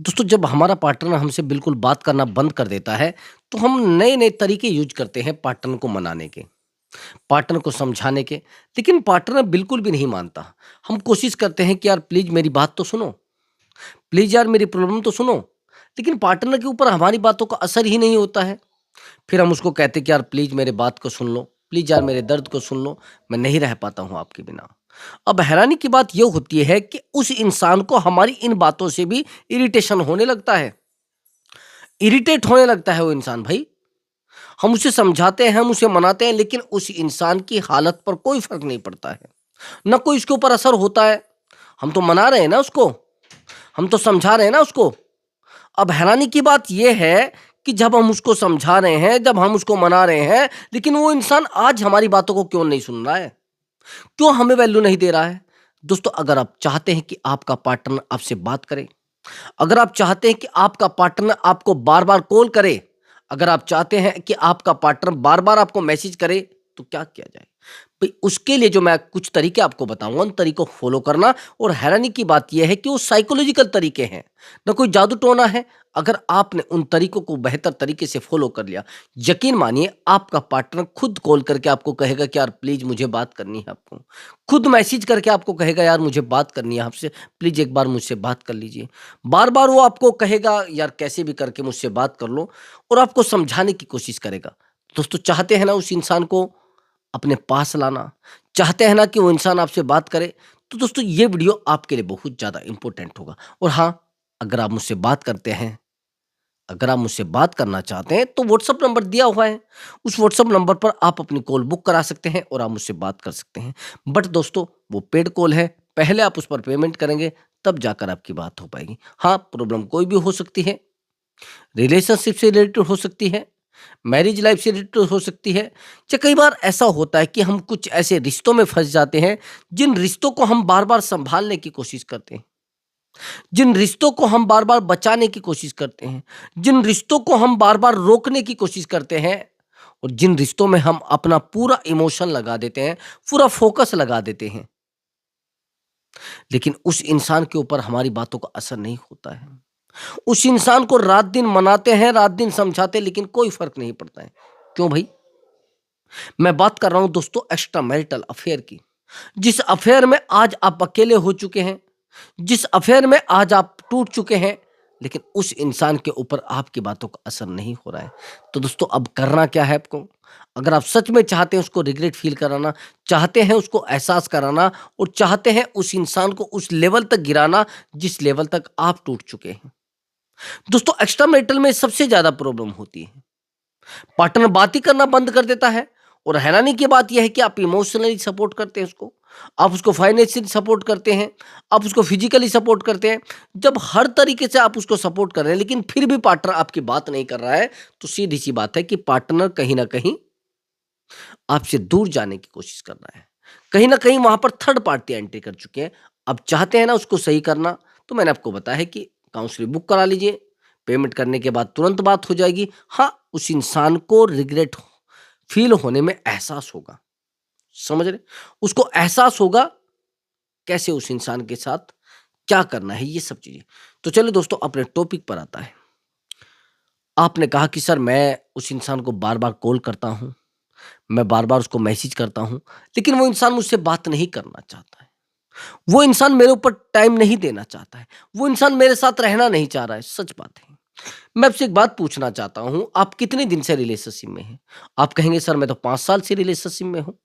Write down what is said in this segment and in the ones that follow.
दोस्तों जब हमारा पार्टनर हमसे बिल्कुल बात करना बंद कर देता है, तो हम नए-नए तरीके यूज़ करते हैं पार्टनर को मनाने के, पार्टनर को समझाने के, लेकिन पार्टनर बिल्कुल भी नहीं मानता। हम कोशिश करते हैं कि यार प्लीज़ मेरी बात तो सुनो, प्लीज़ यार मेरी प्रॉब्लम तो सुनो, लेकिन पार्टनर के ऊपर हमारी बातों का असर ही नहीं होता है। फिर हम उसको कहते हैं कि यार प्लीज़ मेरे बात को सुन लो, प्लीज़ यार मेरे दर्द को सुन लो, मैं नहीं रह पाता हूँ आपके बिना। अब हैरानी की बात ये होती है कि उस इंसान को हमारी इन बातों से भी इरिटेशन होने लगता है। इरिटेट होने लगता है वो इंसान भाई। हम उसे समझाते हैं, हम उसे मनाते हैं, लेकिन उस इंसान की हालत पर कोई फ़र्क नहीं पड़ता है। ना कोई उसके ऊपर असर होता है। हम तो मना रहे हैं ना उसको, हम तो समझा रहे हैं ना उसको। अब हैरानी की बात ये है कि जब हम उसको समझा रहे हैं, जब हम उसको मना रहे हैं, लेकिन वो इंसान आज हमारी बातों को क्यों नहीं सुन रहा है? क्यों हमें वैल्यू नहीं दे रहा है? दोस्तों अगर आप चाहते हैं कि आपका पार्टनर आपसे बात करे, अगर आप चाहते हैं कि आपका पार्टनर आपको बार-बार कॉल करे, अगर आप चाहते हैं कि आपका पार्टनर बार-बार आपको मैसेज करे, तो क्या किया जाए? भई उसके लिए जो मैं कुछ तरीके आपको बताऊँगा, उन तरीकों को फ़ॉलो करना। और हैरानी की बात ये है कि वो साइकोलॉजिकल तरीके हैं, ना कोई जादू-टोना है। अगर आपने उन तरीकों को बेहतर तरीके से फ़ॉलो कर लिया, यकीन मानिए आपका पार्टनर खुद कॉल करके आपको कहेगा कि यार प्लीज़ मुझे बात करनी है आपको। खुद मैसेज करके आपको कहेगा यार मुझे बात करनी है आपसे, प्लीज़ एक बार मुझसे बात कर लीजिए। बार-बार वो आपको कहेगा यार कैसे भी करके मुझसे बात कर लो, और आपको समझाने की कोशिश करेगा। दोस्तों चाहते हैं ना उस इंसान को अपने पास लाना, चाहते हैं ना कि वो इंसान आपसे बात करे, तो दोस्तों ये वीडियो आपके लिए बहुत ज़्यादा इम्पोर्टेंट होगा। और हाँ, अगर आप मुझसे बात करते हैं, अगर आप मुझसे बात करना चाहते हैं, तो व्हाट्सएप नंबर दिया हुआ है। उस व्हाट्सएप नंबर पर आप अपनी कॉल बुक करा सकते हैं और आप मुझसे बात कर सकते हैं। बट दोस्तों वो पेड कॉल है, पहले आप उस पर पेमेंट करेंगे, तब जाकर आपकी बात हो पाएगी। हाँ, प्रॉब्लम कोई भी हो सकती है, रिलेशनशिप से रिलेटेड हो सकती है, मैरिज लाइफ से रिलेटेड हो सकती है, या कई बार ऐसा होता है कि हम कुछ ऐसे रिश्तों में फँस जाते हैं, जिन रिश्तों को हम बार-बार सँभालने की कोशिश करते हैं, जिन रिश्तों को हम बार-बार बचाने की कोशिश करते हैं, जिन रिश्तों को हम बार-बार रोकने की कोशिश करते हैं, और जिन रिश्तों में हम अपना पूरा इमोशन लगा देते हैं, पूरा फ़ोकस लगा देते हैं, लेकिन उस इंसान के ऊपर हमारी बातों का असर नहीं होता है। उस इंसान को रात-दिन मनाते हैं, रात-दिन समझाते हैं, लेकिन कोई फ़र्क नहीं पड़ता है। क्यों भई? मैं बात कर रहा हूँ दोस्तों एक्स्ट्रा मैरिटल अफेयर की। जिस अफेयर में आज आप अकेले हो चुके हैं, जिस अफेयर में आज आप टूट चुके हैं, लेकिन उस इंसान के ऊपर आपकी बातों का असर नहीं हो रहा है। तो दोस्तों अब करना क्या है आपको? अगर आप सच में चाहते हैं उसको रिग्रेट फ़ील कराना, चाहते हैं उसको एहसास कराना, और चाहते हैं उस इंसान को उस लेवल तक गिराना जिस लेवल तक आप टूट चुके हैं। दोस्तों एक्स्ट्रा मैरिटल में सबसे ज़्यादा प्रॉब्लम होती है। पार्टनर बात ही करना बंद कर देता है, और हैरानी की बात यह है कि आप इमोशनली सपोर्ट करते हैं उसको, आप उसको फाइनेंशियली सपोर्ट करते हैं, आप उसको फिजिकली सपोर्ट करते हैं। जब हर तरीके से आप उसको सपोर्ट कर रहे हैं, लेकिन फिर भी पार्टनर आपकी बात नहीं कर रहा है, तो सीधी सी बात है कि पार्टनर कहीं ना कहीं आपसे दूर जाने की कोशिश कर रहा है। कहीं ना कहीं वहां पर थर्ड पार्टी एंट्री कर चुके हैं। अब चाहते हैं ना उसको सही करना, तो मैंने आपको बताया है कि काउंसलिंग बुक करा लीजिए, पेमेंट करने के बाद तुरंत बात हो जाएगी। हाँ, उस इंसान को रिग्रेट फ़ील होने में एहसास होगा, समझ रहे? उसको एहसास होगा कैसे उस इंसान के साथ क्या करना है, ये सब चीज़ें। तो चलिए दोस्तों अपने टॉपिक पर आता है। आपने कहा कि सर मैं उस इंसान को बार-बार कॉल करता हूँ, मैं बार-बार उसको मैसेज करता हूँ, लेकिन वो इंसान मुझसे बात नहीं करना चाहता है। वो इंसान मेरे ऊपर टाइम नहीं देना चाहता है, वो इंसान मेरे साथ रहना नहीं चाह रहा है, सच बात है। मैं आपसे एक बात पूछना चाहता हूँ, आप कितने दिन से रिलेशनशिप में हैं? आप कहेंगे सर मैं तो 5 साल से रिलेशनशिप में हूँ।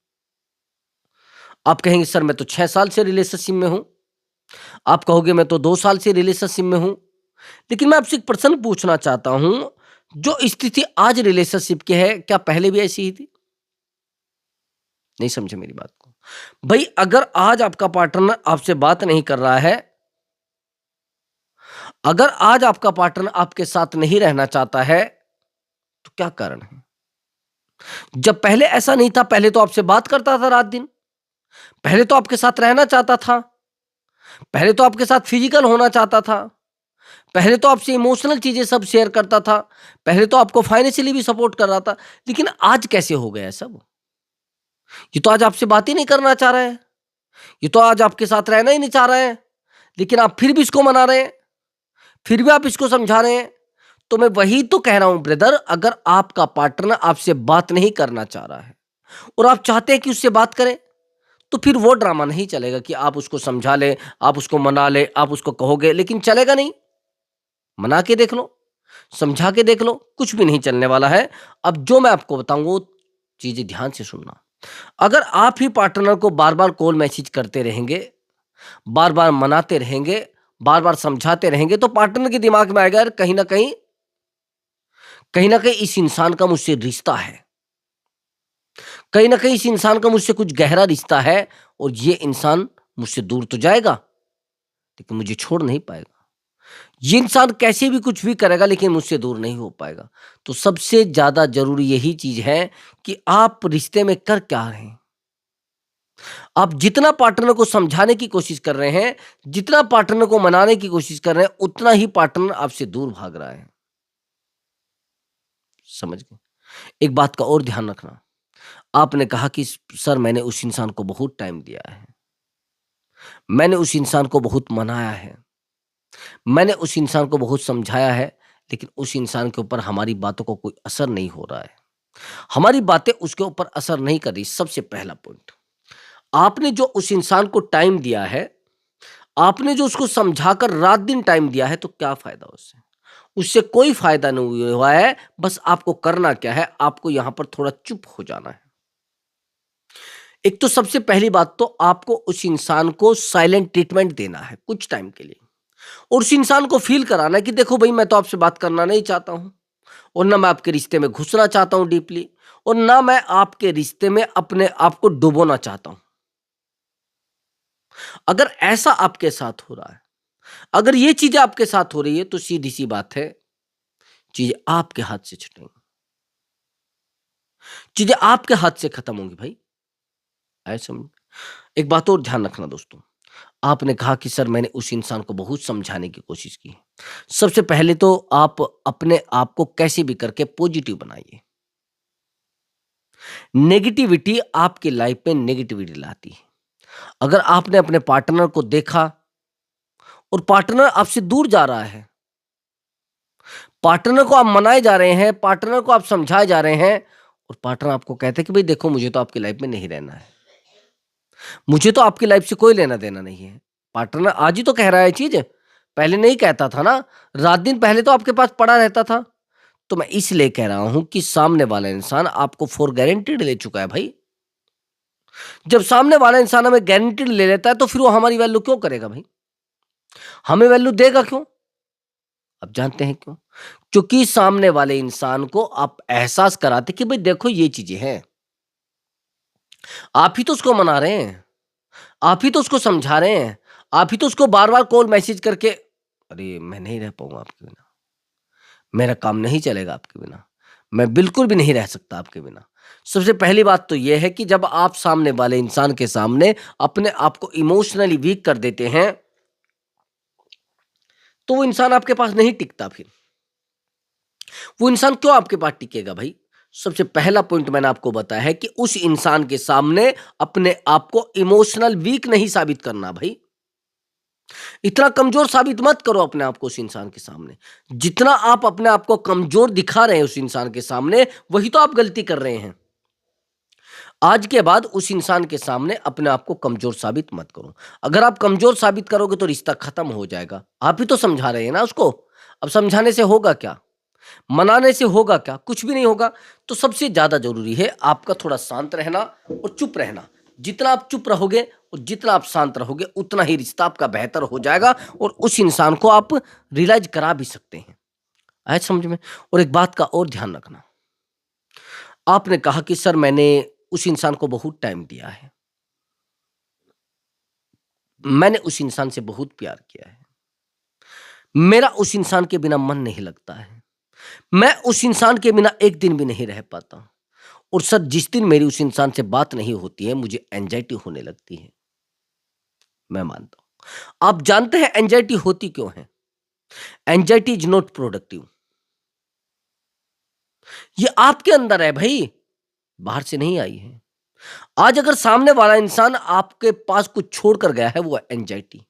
आप कहेंगे सर मैं तो 6 साल से रिलेशनशिप में हूँ। आप कहोगे मैं तो 2 साल से रिलेशनशिप में हूँ। लेकिन मैं आपसे एक प्रश्न पूछना चाहता हूँ, जो स्थिति आज रिलेशनशिप की है, क्या पहले भी ऐसी ही थी? नहीं समझे मेरी बात को। भई अगर आज आपका पार्टनर आपसे बात नहीं कर रहा है, अगर आज आपका पार्टनर आपके साथ नहीं रहना चाहता है, तो क्या कारण है? जब पहले ऐसा नहीं था, पहले तो आपसे बात करता था रात-दिन, पहले तो आपके साथ रहना चाहता था, पहले तो आपके साथ फिजिकल होना चाहता था, पहले तो आपसे इमोशनल चीज़ें सब शेयर करता था, पहले तो आपको फाइनेंशियली भी सपोर्ट कर रहा था, लेकिन आज कैसे हो गया है सब? ये तो आज आपसे बात ही नहीं करना चाह रहा है, ये तो आज आपके साथ रहना ही नहीं चाह रहा है, लेकिन आप फिर भी इसको मना रहे हैं, फिर भी आप इसको समझा रहे हैं। तो मैं वही तो कह रहा हूं ब्रदर, अगर आपका पार्टनर आपसे बात नहीं करना चाह रहा है और आप चाहते हैं कि उससे बात करें, तो फिर वो ड्रामा नहीं चलेगा कि आप उसको समझा लें, आप उसको मना लें, आप उसको कहोगे, लेकिन चलेगा नहीं। मना के देख लो, समझा के देख लो, कुछ भी नहीं चलने वाला है। अब जो मैं आपको बताऊंगा वो चीजें ध्यान से सुनना। अगर आप ही पार्टनर को बार बार कॉल मैसेज करते रहेंगे, बार बार मनाते रहेंगे, बार बार समझाते रहेंगे, तो पार्टनर के दिमाग में आएगा यार कहीं ना कहीं इस इंसान का मुझसे रिश्ता है, कहीं ना कहीं इस इंसान का मुझसे कुछ गहरा रिश्ता है, और ये इंसान मुझसे दूर तो जाएगा लेकिन मुझे छोड़ नहीं पाएगा। ये इंसान कैसे भी कुछ भी करेगा लेकिन मुझसे दूर नहीं हो पाएगा। तो सबसे ज्यादा जरूरी यही चीज है कि आप रिश्ते में कर क्या रहे हैं। आप जितना पार्टनर को समझाने की कोशिश कर रहे हैं, जितना पार्टनर को मनाने की कोशिश कर रहे हैं, उतना ही पार्टनर आपसे दूर भाग रहा है। समझ गए? एक बात का और ध्यान रखना। आपने कहा कि सर मैंने उस इंसान को बहुत टाइम दिया है, मैंने उस इंसान को बहुत मनाया है, मैंने उस इंसान को बहुत समझाया है, लेकिन उस इंसान के ऊपर हमारी बातों को कोई असर नहीं हो रहा है, हमारी बातें उसके ऊपर असर नहीं कर रही। सबसे पहला पॉइंट, आपने जो उस इंसान को टाइम दिया है, आपने जो उसको समझाकर रात दिन टाइम दिया है, तो क्या फायदा उससे? उससे कोई फायदा नहीं हुआ है। बस आपको करना क्या है, आपको यहां पर थोड़ा चुप हो जाना है। एक तो सबसे पहली बात तो आपको उस इंसान को साइलेंट ट्रीटमेंट देना है कुछ टाइम के लिए, और उस इंसान को फील कराना है कि देखो भाई, मैं तो आपसे बात करना नहीं चाहता हूं, और ना मैं आपके रिश्ते में घुसना चाहता हूं डीपली, और ना मैं आपके रिश्ते में अपने आप को डुबोना चाहता हूं। अगर ऐसा आपके साथ हो रहा है, अगर ये चीजें आपके साथ हो रही है, तो सीधी सी बात है, चीजें आपके हाथ से छूटेंगी, चीजें आपके हाथ से खत्म होंगी भाई। ऐसा एक बात और ध्यान रखना दोस्तों। आपने कहा कि सर मैंने उस इंसान को बहुत समझाने की कोशिश की। सबसे पहले तो आप अपने आप को कैसे भी करके पॉजिटिव बनाइए। नेगेटिविटी आपकी लाइफ में नेगेटिविटी लाती है। अगर आपने अपने पार्टनर को देखा और पार्टनर आपसे दूर जा रहा है, पार्टनर को आप मनाए जा रहे हैं, पार्टनर को आप समझाए जा रहे हैं, और पार्टनर आपको कहते हैं कि भाई देखो, मुझे तो आपकी लाइफ में नहीं रहना है, मुझे तो आपकी लाइफ से कोई लेना देना नहीं है। पार्टनर आज ही तो कह रहा है चीज, पहले नहीं कहता था ना, रात दिन पहले तो आपके पास पड़ा रहता था। तो मैं इसलिए कह रहा हूं कि सामने वाला इंसान आपको फॉर गारंटीड ले चुका है भाई। जब सामने वाला इंसान हमें गारंटीड ले लेता है, तो फिर वो हमारी वैल्यू क्यों करेगा भाई? हमें वैल्यू देगा क्यों? आप जानते हैं क्यों? क्योंकि सामने वाले इंसान को आप एहसास कराते कि भाई देखो ये चीजें हैं। आप ही तो उसको मना रहे हैं, आप ही तो उसको समझा रहे हैं, आप ही तो उसको बार बार कॉल मैसेज करके, अरे मैं नहीं रह पाऊंगा आपके बिना, मेरा काम नहीं चलेगा आपके बिना, मैं बिल्कुल भी नहीं रह सकता आपके बिना। सबसे पहली बात तो यह है कि जब आप सामने वाले इंसान के सामने अपने आप को इमोशनली वीक कर देते हैं, तो वो इंसान आपके पास नहीं टिकता। फिर वो इंसान क्यों आपके पास टिकेगा भाई? सबसे पहला पॉइंट मैंने आपको बताया है कि उस इंसान के सामने अपने आप को इमोशनल वीक नहीं साबित करना भाई। इतना कमजोर साबित मत करो अपने आप को उस इंसान के सामने। जितना आप अपने आप को कमजोर दिखा रहे हैं उस इंसान के सामने, वही तो आप गलती कर रहे हैं। आज के बाद उस इंसान के सामने अपने आप को कमजोर साबित मत करो। अगर आप कमजोर साबित करोगे तो रिश्ता खत्म हो जाएगा। आप ही तो समझा रहे हैं ना उसको। अब समझाने से होगा क्या? मनाने से होगा क्या? कुछ भी नहीं होगा। तो सबसे ज्यादा जरूरी है आपका थोड़ा शांत रहना और चुप रहना। जितना आप चुप रहोगे और जितना आप शांत रहोगे, उतना ही रिश्ता आपका बेहतर हो जाएगा, और उस इंसान को आप रियलाइज करा भी सकते हैं। आए समझ में? और एक बात का और ध्यान रखना। आपने कहा कि सर मैंने उस इंसान को बहुत टाइम दिया है, मैंने उस इंसान से बहुत प्यार किया है, मेरा उस इंसान के बिना मन नहीं लगता है, मैं उस इंसान के बिना एक दिन भी नहीं रह पाता, और सर जिस दिन मेरी उस इंसान से बात नहीं होती है, मुझे एंजाइटी होने लगती है। मैं मानता हूं। आप जानते हैं एंजाइटी होती क्यों है? Anxiety is not productive. ये आपके अंदर है भाई, बाहर से नहीं आई है। आज अगर सामने वाला इंसान आपके पास कुछ छोड़कर गया है, वो है एंजाइटी।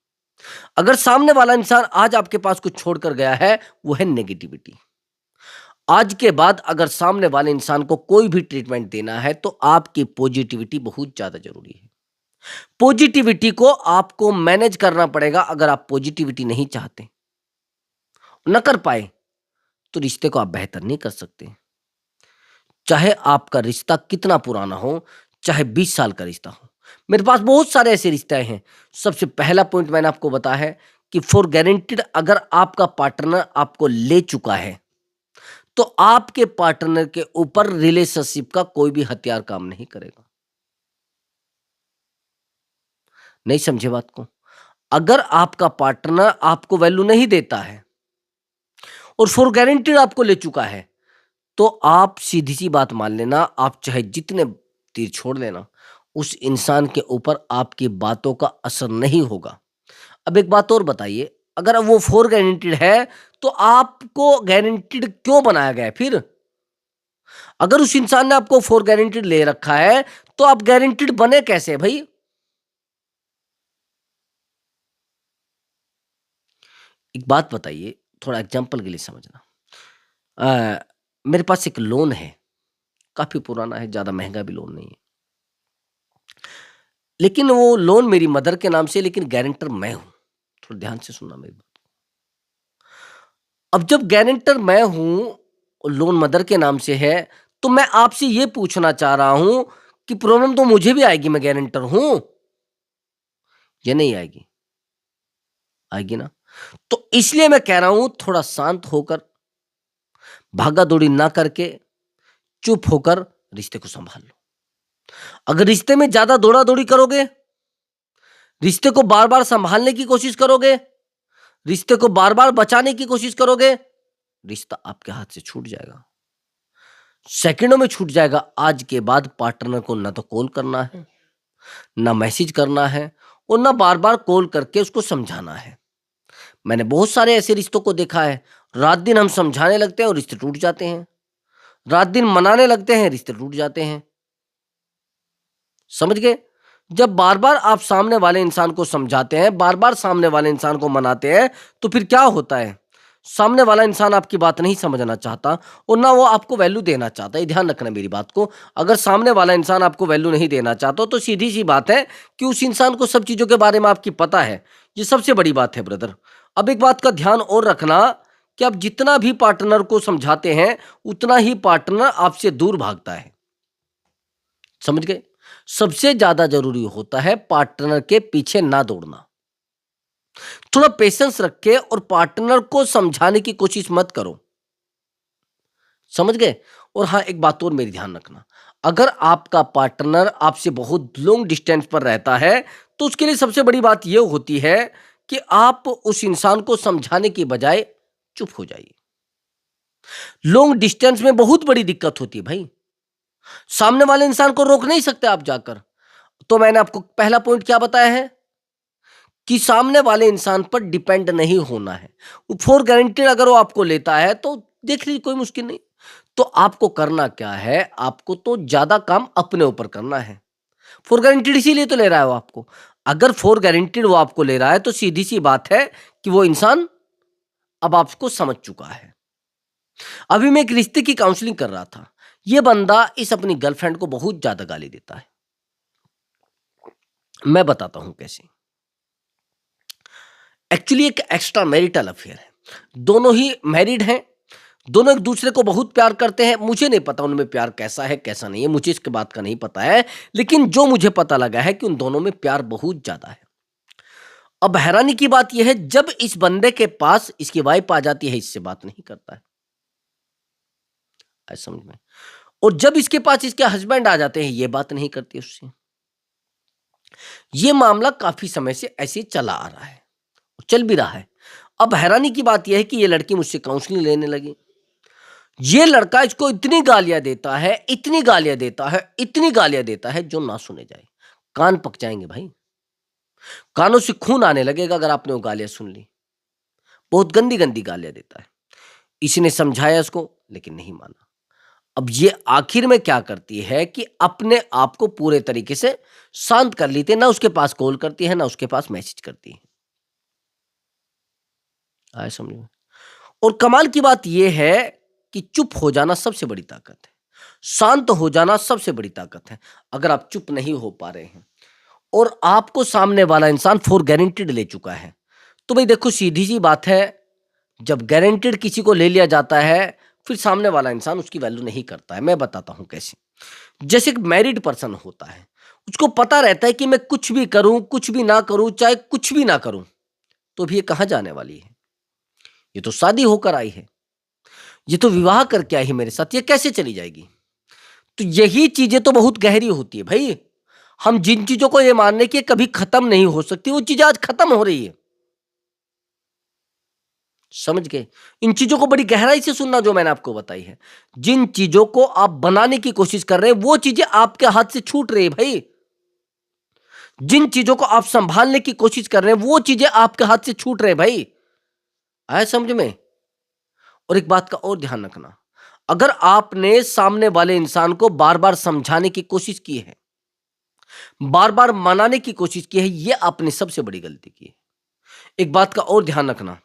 अगर सामने वाला इंसान आज आपके पास कुछ छोड़कर गया है, वो है नेगेटिविटी। आज के बाद अगर सामने वाले इंसान को कोई भी ट्रीटमेंट देना है, तो आपकी पॉजिटिविटी बहुत ज़्यादा ज़रूरी है। पॉजिटिविटी को आपको मैनेज करना पड़ेगा। अगर आप पॉजिटिविटी नहीं चाहते, न कर पाए, तो रिश्ते को आप बेहतर नहीं कर सकते। चाहे आपका रिश्ता कितना पुराना हो, चाहे 20 साल का रिश्ता हो। मेरे पास बहुत सारे ऐसे रिश्ते हैं। सबसे पहला पॉइंट मैंने आपको बताया है कि फॉर गारंटीड अगर आपका पार्टनर आपको ले चुका है, तो आपके पार्टनर के ऊपर रिलेशनशिप का कोई भी हथियार काम नहीं करेगा। नहीं समझे बात को? अगर आपका पार्टनर आपको वैल्यू नहीं देता है और फॉर गारंटीड आपको ले चुका है, तो आप सीधी सी बात मान लेना, आप चाहे जितने तीर छोड़ लेना, उस इंसान के ऊपर आपकी बातों का असर नहीं होगा। अब एक बात और बताइए, अगर वो फॉर गारंटीड है, तो आपको गारंटीड क्यों बनाया गया है फिर? अगर उस इंसान ने आपको फॉर गारंटीड ले रखा है, तो आप गारंटीड बने कैसे भाई? एक बात बताइए, थोड़ा एग्जांपल के लिए समझना। अ, मेरे पास एक लोन है, काफ़ी पुराना है, ज़्यादा महँगा भी लोन नहीं है। लेकिन वो लोन मेरी मदर के नाम से है, लेकिन गारंटर मैं हूँ। थोड़ा ध्यान से सुनना मेरी बात। अब जब गारंटर मैं हूँ और लोन मदर के नाम से है, तो मैं आपसे ये पूछना चाह रहा हूँ कि प्रॉब्लम तो मुझे भी आएगी, मैं गारंटर हूँ, या नहीं आएगी? आएगी ना? तो इसलिए मैं कह रहा हूँ थोड़ा शांत होकर, भागा-दौड़ी ना करके, चुप होकर रिश्ते को सँभाल लो। अगर रिश्ते में ज़्यादा दौड़ा-दौड़ी करोगे, रिश्ते को बार-बार सँभालने की कोशिश करोगे, रिश्ते को बार-बार बचाने की कोशिश करोगे, रिश्ता आपके हाथ से छूट जाएगा। सेकंडों में छूट जाएगा। आज के बाद पार्टनर को ना तो कॉल करना है, ना मैसेज करना है और ना बार-बार कॉल करके उसको समझाना है। मैंने बहुत सारे ऐसे रिश्तों को देखा है, रात-दिन हम समझाने लगते हैं और रिश्ते टूट जाते हैं। रात-दिन मनाने लगते हैं, रिश्ते टूट जाते हैं। समझ गए? जब बार-बार आप सामने वाले इंसान को समझाते हैं, बार-बार सामने वाले इंसान को मनाते हैं, तो फिर क्या होता है? सामने वाला इंसान आपकी बात नहीं समझना चाहता और ना वो आपको वैल्यू देना चाहता है। ये ध्यान रखना मेरी बात को। अगर सामने वाला इंसान आपको वैल्यू नहीं देना चाहता, तो सीधी-सी बात है कि उस इंसान को सब चीज़ों के बारे में आपकी पता है। ये सबसे बड़ी बात है ब्रदर। अब एक बात का ध्यान और रखना कि आप जितना भी पार्टनर को समझाते हैं, उतना ही पार्टनर आपसे दूर भागता है। समझ गए? सबसे ज़्यादा ज़रूरी होता है पार्टनर के पीछे ना दौड़ना। थोड़ा पेशेंस रख के और पार्टनर को समझाने की कोशिश मत करो। समझ गए? और हाँ, एक बात और मेरी ध्यान रखना। अगर आपका पार्टनर आपसे बहुत लॉन्ग डिस्टेंस पर रहता है, तो उसके लिए सबसे बड़ी बात ये होती है कि आप उस इंसान को समझाने की बजाय चुप हो जाइए। लॉन्ग डिस्टेंस में बहुत बड़ी दिक्कत होती है भाई। सामने वाले इंसान को रोक नहीं सकते आप जाकर। तो मैंने आपको पहला पॉइंट क्या बताया है कि सामने वाले इंसान पर डिपेंड नहीं होना है। फॉर गारंटीड अगर वो आपको लेता है, तो देख लीजिए, कोई मुश्किल नहीं। तो आपको करना क्या है, आपको तो ज़्यादा काम अपने ऊपर करना है। फॉर गारंटीड इसीलिए तो ले रहा है वो आपको। अगर फॉर गारंटीड वो आपको ले रहा है, तो सीधी-सी बात है कि वो इंसान अब आपको समझ चुका है। अभी मैं एक रिश्ते की काउंसलिंग कर रहा था। ये बंदा इस अपनी गर्लफ्रेंड को बहुत ज़्यादा गाली देता है। मैं बताता हूँ कैसे। एक्चुअली एक एक्स्ट्रा मैरिटल अफेयर है। दोनों ही मैरिड हैं, दोनों एक दूसरे को बहुत प्यार करते हैं। मुझे नहीं पता उनमें प्यार कैसा है, कैसा नहीं है, मुझे इसके बात का नहीं पता है। लेकिन जो मुझे पता लगा है कि उन दोनों में प्यार बहुत ज़्यादा है। अब हैरानी की बात यह है, जब इस बंदे के पास इसकी वाइफ आ जाती है, इससे बात नहीं करता है। ऐसा समझ में। और जब इसके पास इसके हस्बैंड आ जाते हैं, ये बात नहीं करती उससे। ये मामला काफ़ी समय से ऐसे चला आ रहा है, चल भी रहा है। अब हैरानी की बात यह है कि ये लड़की मुझसे काउंसलिंग लेने लगी। ये लड़का इसको इतनी गालियाँ देता है, इतनी गालियाँ देता है, इतनी गालियाँ देता है, जो ना सुने जाए। कान पक जाएँगे भाई। कानों से खून आने लगेगा अगर आपने वो गालियाँ सुन ली। बहुत गंदी-गंदी गालियाँ देता है। इसने समझाया इसको, लेकिन नहीं माना। अब ये आखिर में क्या करती है कि अपने आप को पूरे तरीके से शांत कर लेती है। ना उसके पास कॉल करती है, ना उसके पास मैसेज करती है। आया समझ में? और कमाल की बात यह है कि चुप हो जाना सबसे बड़ी ताकत है। शांत हो जाना सबसे बड़ी ताकत है। अगर आप चुप नहीं हो पा रहे हैं और आपको सामने वाला इंसान फॉर गारंटेड ले चुका है, तो भाई देखो सीधी सी बात है, जब गारंटेड किसी को ले लिया जाता है, फिर सामने वाला इंसान उसकी वैल्यू नहीं करता है। मैं बताता हूं कैसे। जैसे एक मैरिड पर्सन होता है, उसको पता रहता है कि मैं कुछ भी करूं, कुछ भी ना करूं, चाहे कुछ भी ना करूं, तो भी ये कहां जाने वाली है? ये तो शादी होकर आई है, ये तो विवाह करके आई है मेरे साथ, ये कैसे चली जाएगी? तो यही चीजें तो बहुत गहरी होती है भाई। हम जिन चीजों को ये मानने की कभी खत्म नहीं हो सकती, वो चीजें आज खत्म हो रही है। समझ गए? इन चीजों को बड़ी गहराई से सुनना जो मैंने आपको बताई है। जिन चीजों को आप बनाने की कोशिश कर रहे हैं, वो चीजें आपके हाथ से छूट रही है भाई। जिन चीजों को आप संभालने की कोशिश कर रहे हैं, वो चीजें आपके हाथ से छूट रहे हैं भाई। आया समझ में? और एक बात का और ध्यान रखना, अगर आपने सामने वाले इंसान को बार बार समझाने की कोशिश की है, बार बार मनाने की कोशिश की है, ये आपने सबसे बड़ी गलती की है। एक बात का और ध्यान रखना,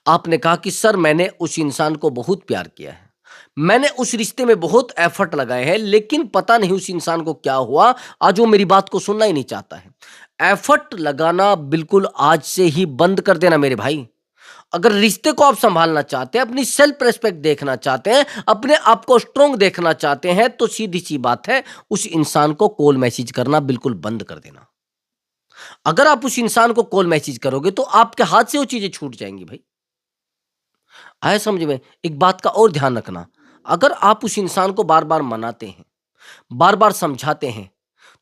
आपने कहा कि सर मैंने उस इंसान को बहुत प्यार किया है, मैंने उस रिश्ते में बहुत एफर्ट लगाए हैं, लेकिन पता नहीं उस इंसान को क्या हुआ, आज वो मेरी बात को सुनना ही नहीं चाहता है। एफर्ट लगाना बिल्कुल आज से ही बंद कर देना मेरे भाई। अगर रिश्ते को आप संभालना चाहते हैं, अपनी सेल्फ रेस्पेक्ट देखना चाहते हैं, अपने आप को स्ट्रोंग देखना चाहते हैं, तो सीधी सी बात है, उस इंसान को कॉल मैसेज करना बिल्कुल बंद कर देना। अगर आप उस इंसान को कॉल मैसेज करोगे तो आपके हाथ से वो चीजें छूट जाएंगी भाई। आया समझ में? एक बात का और ध्यान रखना, अगर आप उस इंसान को बार बार मनाते हैं, बार बार समझाते हैं,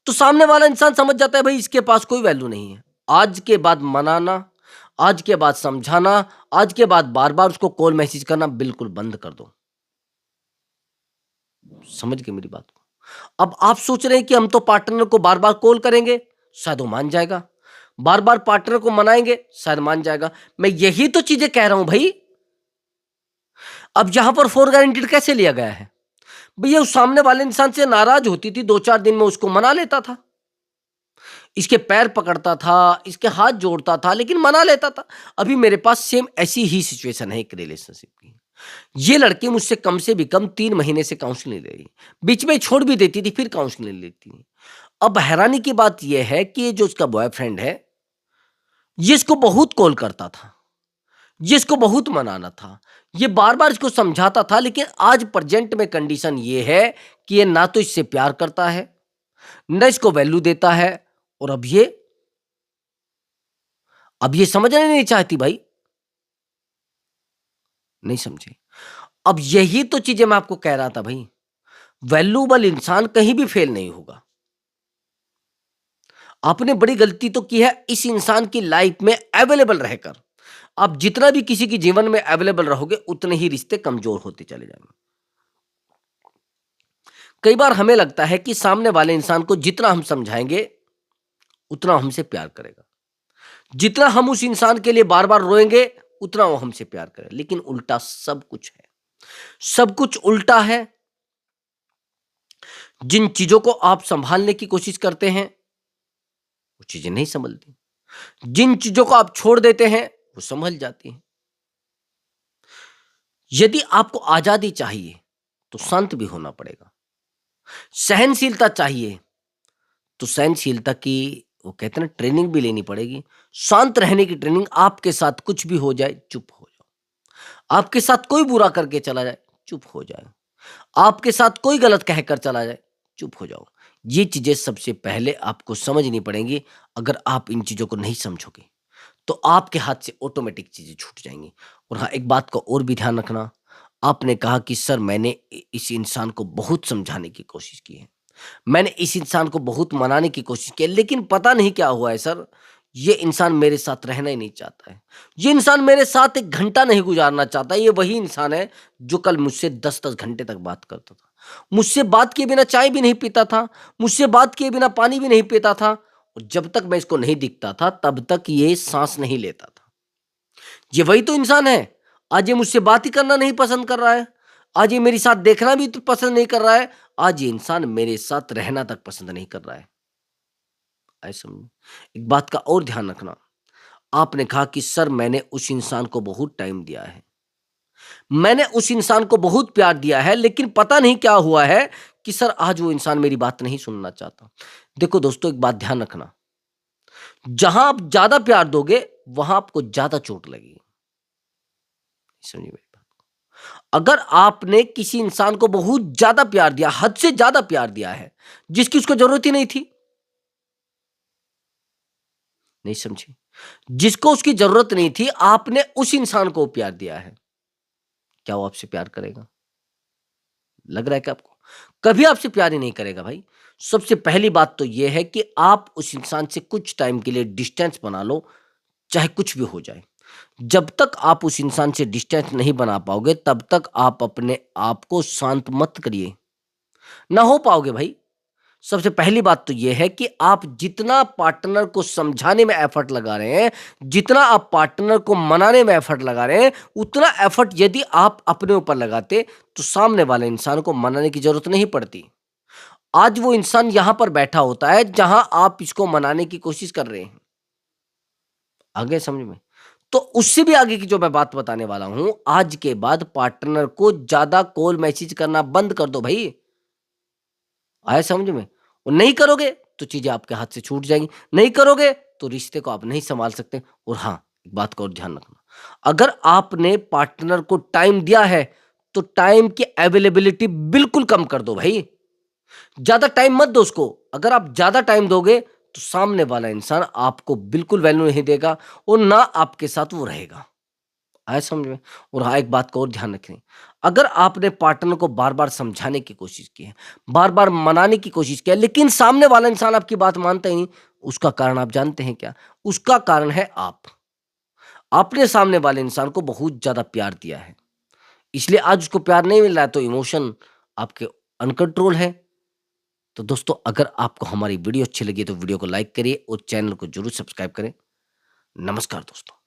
तो सामने वाला इंसान समझ जाता है भाई इसके पास कोई वैल्यू नहीं है। आज के बाद मनाना, आज के बाद समझाना, आज के बाद बार बार उसको कॉल मैसेज करना बिल्कुल बंद कर दो। समझ गए मेरी बात को? अब आप सोच रहे हैं कि हम तो पार्टनर को बार बार कॉल करेंगे, शायद वो मान जाएगा, बार बार पार्टनर को मनाएंगे, शायद मान जाएगा। मैं यही तो चीजें कह रहा हूं भाई। अब यहां पर फॉर गारंटेड कैसे लिया गया है? भैया उस सामने वाले इंसान से नाराज होती थी, 2-4 दिन में उसको मना लेता था, इसके पैर पकड़ता था, इसके हाथ जोड़ता था, लेकिन मना लेता था। अभी मेरे पास सेम ऐसी ही सिचुएशन है एक रिलेशनशिप की। ये लड़की मुझसे कम से भी कम 3 महीने से काउंसलिंग ले रही है। बीच में छोड़ भी देती थी, फिर काउंसलिंग लेती है। अब हैरानी की बात यह है कि ये जो उसका बॉयफ्रेंड है, ये इसको बहुत कॉल करता था, ये इसको बहुत मनाना था, ये बार-बार इसको समझाता था, लेकिन आज प्रेजेंट में कंडीशन ये है कि ये ना तो इससे प्यार करता है, ना इसको वैल्यू देता है, और अब ये समझना नहीं चाहती भाई। नहीं समझे? अब यही तो चीजें मैं आपको कह रहा था भाई। वैल्यूएबल इंसान कहीं भी फेल नहीं होगा। आपने बड़ी गलती तो की है इस इंसान की लाइफ में अवेलेबल रहकर। आप जितना भी किसी के जीवन में अवेलेबल रहोगे, उतने ही रिश्ते कमजोर होते चले जाएंगे। कई बार हमें लगता है कि सामने वाले इंसान को जितना हम समझाएंगे, उतना हमसे प्यार करेगा। जितना हम उस इंसान के लिए बार बार रोएंगे, उतना वो हमसे प्यार करेगा। लेकिन उल्टा सब कुछ है, सब कुछ उल्टा है। जिन चीजों को आप संभालने की कोशिश करते हैं, वो चीजें नहीं संभलती। जिन चीजों को आप छोड़ देते हैं, वो संभल जाती हैं। यदि आपको आजादी चाहिए, तो शांत भी होना पड़ेगा। सहनशीलता चाहिए, तो सहनशीलता की वो कहते हैं ना ट्रेनिंग भी लेनी पड़ेगी। शांत रहने की ट्रेनिंग, आपके साथ कुछ भी हो जाए, चुप हो जाओ। आपके साथ कोई बुरा करके चला जाए, चुप हो जाओ। आपके साथ कोई गलत कहकर चला जाए, चुप हो जाओ। ये चीजें सबसे पहले आपको समझनी पड़ेंगी। अगर आप इन चीजों को नहीं समझोगे, तो आपके हाथ से ऑटोमेटिक चीजें छूट जाएंगी। और हाँ, एक बात का और भी ध्यान रखना, आपने कहा कि सर मैंने इस इंसान को बहुत समझाने की कोशिश की है, मैंने इस इंसान को बहुत मनाने की कोशिश की है, लेकिन पता नहीं क्या हुआ है सर, ये इंसान मेरे साथ रहना ही नहीं चाहता है। ये इंसान मेरे साथ 1 घंटा नहीं गुजारना चाहता। ये वही इंसान है जो कल मुझसे 10-10 घंटे तक बात करता था। मुझसे बात किए बिना चाय भी नहीं पीता था, मुझसे बात किए बिना पानी भी नहीं पीता था, और जब तक मैं इसको नहीं दिखता था, तब तक ये साँस नहीं लेता था। ये वही तो इंसान है। आज ये मुझसे बात ही करना नहीं पसंद कर रहा है। आज ये मेरे साथ देखना भी तो पसंद नहीं कर रहा है। आज ये इंसान मेरे साथ रहना तक पसंद नहीं कर रहा है। ऐसा में एक बात का और ध्यान रखना, आपने कहा कि सर मैंने उस इंसान को बहुत टाइम दिया है, मैंने उस इंसान को बहुत प्यार दिया है, लेकिन पता नहीं क्या हुआ है कि सर आज वो इंसान मेरी बात नहीं सुनना चाहता। देखो दोस्तों, एक बात ध्यान रखना, जहां आप ज्यादा प्यार दोगे वहां आपको ज्यादा चोट लगेगी। समझिए मेरी बात। अगर आपने किसी इंसान को बहुत ज्यादा प्यार दिया, हद से ज्यादा प्यार दिया है, जिसकी उसको जरूरत ही नहीं थी, नहीं समझे, जिसको उसकी जरूरत नहीं थी, आपने उस इंसान को प्यार दिया है, क्या वो आपसे प्यार करेगा? लग रहा है कि आपको कभी आपसे प्यार ही नहीं करेगा भाई। सबसे पहली बात तो यह है कि आप उस इंसान से कुछ टाइम के लिए डिस्टेंस बना लो, चाहे कुछ भी हो जाए। जब तक आप उस इंसान से डिस्टेंस नहीं बना पाओगे, तब तक आप अपने आप को शांत मत करिए, ना हो पाओगे भाई। सबसे पहली बात तो यह है कि आप जितना पार्टनर को समझाने में एफर्ट लगा रहे हैं, जितना आप पार्टनर को मनाने में एफर्ट लगा रहे हैं, उतना एफर्ट यदि आप अपने ऊपर लगाते, तो सामने वाले इंसान को मनाने की जरूरत नहीं पड़ती। आज वो इंसान यहां पर बैठा होता है जहां आप इसको मनाने की कोशिश कर रहे हैं। आगे समझ में? तो उससे भी आगे की जो मैं बात बताने वाला हूं, आज के बाद पार्टनर को ज्यादा कॉल मैसेज करना बंद कर दो भाई। आया समझ में? और नहीं करोगे तो चीजें आपके हाथ से छूट जाएंगी, नहीं करोगे तो रिश्ते को आप नहीं संभाल सकते। और हाँ, एक बात का और ध्यान रखना, अगर आपने पार्टनर को टाइम दिया है, तो टाइम की अवेलेबिलिटी बिल्कुल कम कर दो भाई। ज्यादा टाइम मत दो उसको। अगर आप ज्यादा टाइम दोगे, तो सामने वाला इंसान आपको बिल्कुल वैल्यू नहीं देगा और ना आपके साथ वो रहेगा। आया समझ में? और हाँ, एक बात का और ध्यान रखें, अगर आपने पार्टनर को बार-बार समझाने की कोशिश की है, बार-बार मनाने की कोशिश की है, लेकिन सामने वाला इंसान आपकी बात मानता ही नहीं, उसका कारण आप जानते हैं क्या? उसका कारण है आप। आपने सामने वाले इंसान को बहुत ज़्यादा प्यार दिया है, इसलिए आज उसको प्यार नहीं मिल रहा है, तो इमोशन आपके अनकंट्रोल है। तो दोस्तों, अगर आपको हमारी वीडियो अच्छी लगी, तो वीडियो को लाइक करिए और चैनल को ज़रूर सब्सक्राइब करें। नमस्कार दोस्तों।